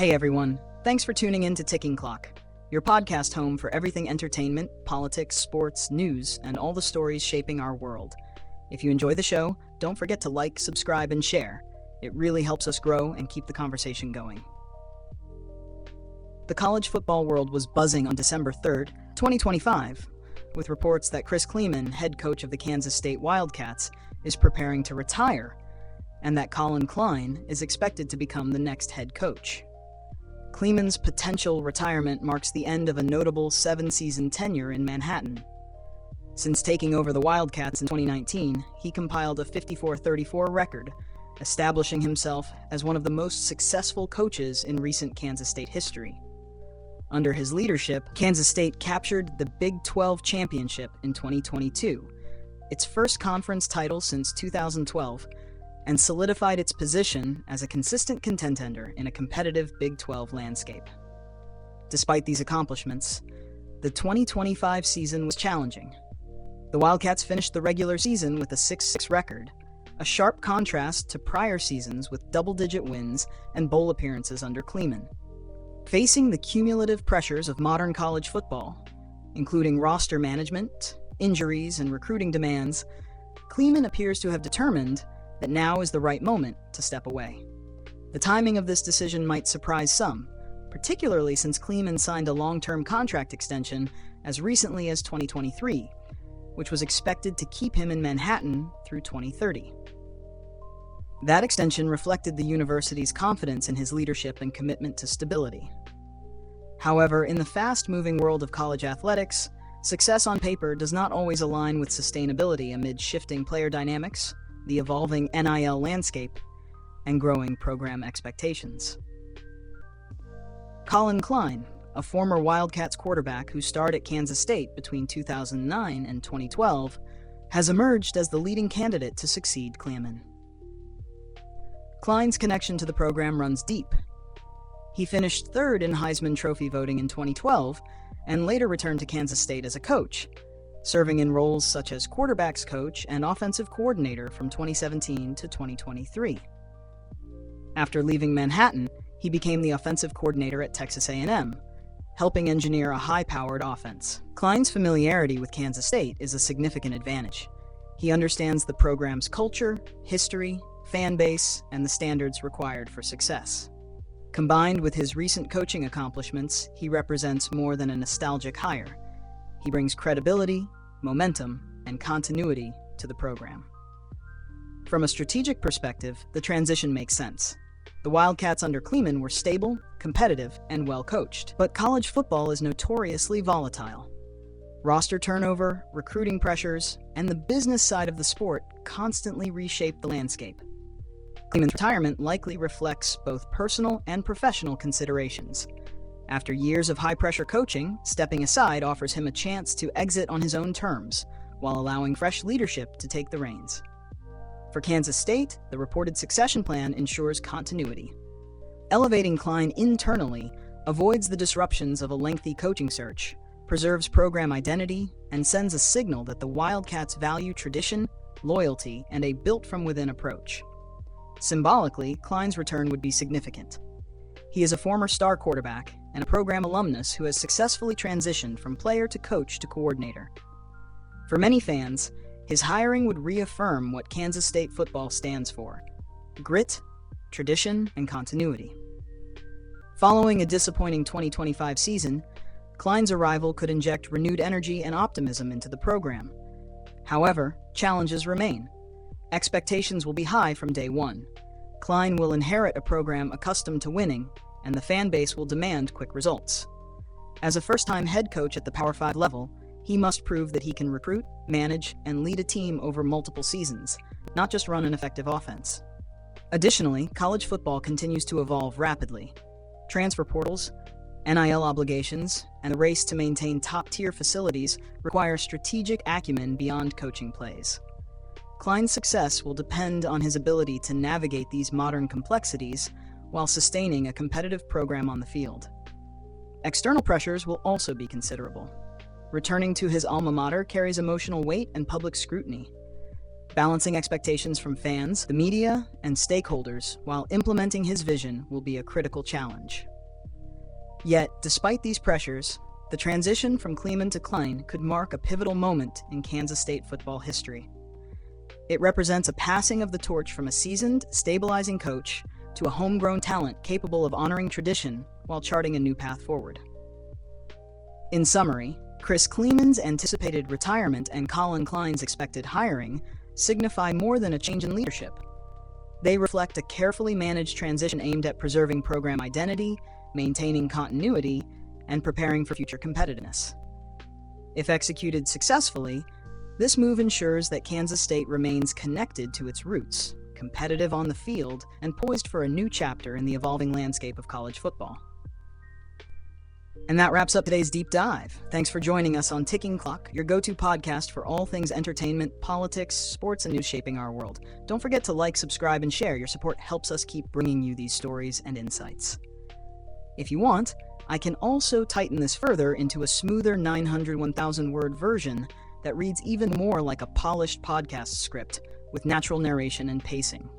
Hey everyone, thanks for tuning in to Ticking Clock, your podcast home for everything entertainment, politics, sports, news, and all the stories shaping our world. If you enjoy the show, don't forget to like, subscribe, and share. It really helps us grow and keep the conversation going. The college football world was buzzing on December 3rd, 2025, with reports that Chris Klieman, head coach of the Kansas State Wildcats, is preparing to retire, and that Collin Klein is expected to become the next head coach. Klieman's potential retirement marks the end of a notable 7-season tenure in Manhattan. Since taking over the Wildcats in 2019, he compiled a 54-34 record, establishing himself as one of the most successful coaches in recent Kansas State history. Under his leadership, Kansas State captured the Big 12 championship in 2022, its first conference title since 2012, and solidified its position as a consistent contender in a competitive Big 12 landscape. Despite these accomplishments, the 2025 season was challenging. The Wildcats finished the regular season with a 6-6 record, a sharp contrast to prior seasons with double-digit wins and bowl appearances under Klieman. Facing the cumulative pressures of modern college football, including roster management, injuries, and recruiting demands, Klieman appears to have determined that now is the right moment to step away. The timing of this decision might surprise some, particularly since Klieman signed a long-term contract extension as recently as 2023, which was expected to keep him in Manhattan through 2030. That extension reflected the university's confidence in his leadership and commitment to stability. However, in the fast-moving world of college athletics, success on paper does not always align with sustainability amid shifting player dynamics, the evolving NIL landscape, and growing program expectations. Collin Klein, a former Wildcats quarterback who starred at Kansas State between 2009 and 2012, has emerged as the leading candidate to succeed Klieman. Klein's connection to the program runs deep. He finished third in Heisman Trophy voting in 2012 and later returned to Kansas State as a coach, serving in roles such as quarterbacks coach and offensive coordinator from 2017 to 2023. After leaving Manhattan, he became the offensive coordinator at Texas A&M, helping engineer a high-powered offense. Klein's familiarity with Kansas State is a significant advantage. He understands the program's culture, history, fan base, and the standards required for success. Combined with his recent coaching accomplishments, he represents more than a nostalgic hire. He brings credibility, momentum, and continuity to the program. From a strategic perspective, the transition makes sense. The Wildcats under Klieman were stable, competitive, and well-coached, but college football is notoriously volatile. Roster turnover, recruiting pressures, and the business side of the sport constantly reshape the landscape. Klieman's retirement likely reflects both personal and professional considerations. After years of high-pressure coaching, stepping aside offers him a chance to exit on his own terms, while allowing fresh leadership to take the reins. For Kansas State, the reported succession plan ensures continuity. Elevating Klein internally avoids the disruptions of a lengthy coaching search, preserves program identity, and sends a signal that the Wildcats value tradition, loyalty, and a built-from-within approach. Symbolically, Klein's return would be significant. He is a former star quarterback and a program alumnus who has successfully transitioned from player to coach to coordinator. For many fans, his hiring would reaffirm what Kansas State football stands for: grit, tradition, and continuity. Following a disappointing 2025 season, Klein's arrival could inject renewed energy and optimism into the program. However, challenges remain. Expectations will be high from day one. Klein will inherit a program accustomed to winning, and the fan base will demand quick results. As a first-time head coach at the Power 5 level, he must prove that he can recruit, manage, and lead a team over multiple seasons, not just run an effective offense. Additionally, college football continues to evolve rapidly. Transfer portals, NIL obligations, and the race to maintain top-tier facilities require strategic acumen beyond coaching plays. Klein's success will depend on his ability to navigate these modern complexities while sustaining a competitive program on the field. External pressures will also be considerable. Returning to his alma mater carries emotional weight and public scrutiny. Balancing expectations from fans, the media, and stakeholders while implementing his vision will be a critical challenge. Yet, despite these pressures, the transition from Kleeman to Klein could mark a pivotal moment in Kansas State football history. It represents a passing of the torch from a seasoned, stabilizing coach to a homegrown talent capable of honoring tradition while charting a new path forward. In summary, Chris Kleeman's anticipated retirement and Colin Klein's expected hiring signify more than a change in leadership. They reflect a carefully managed transition aimed at preserving program identity, maintaining continuity, and preparing for future competitiveness. If executed successfully, this move ensures that Kansas State remains connected to its roots, competitive on the field, and poised for a new chapter in the evolving landscape of college football. And that wraps up today's deep dive. Thanks for joining us on Ticking Clock, your go-to podcast for all things entertainment, politics, sports, and news shaping our world. Don't forget to like, subscribe, and share. Your support helps us keep bringing you these stories and insights. If you want, I can also tighten this further into a smoother 900-1,000 word version that reads even more like a polished podcast script with natural narration and pacing.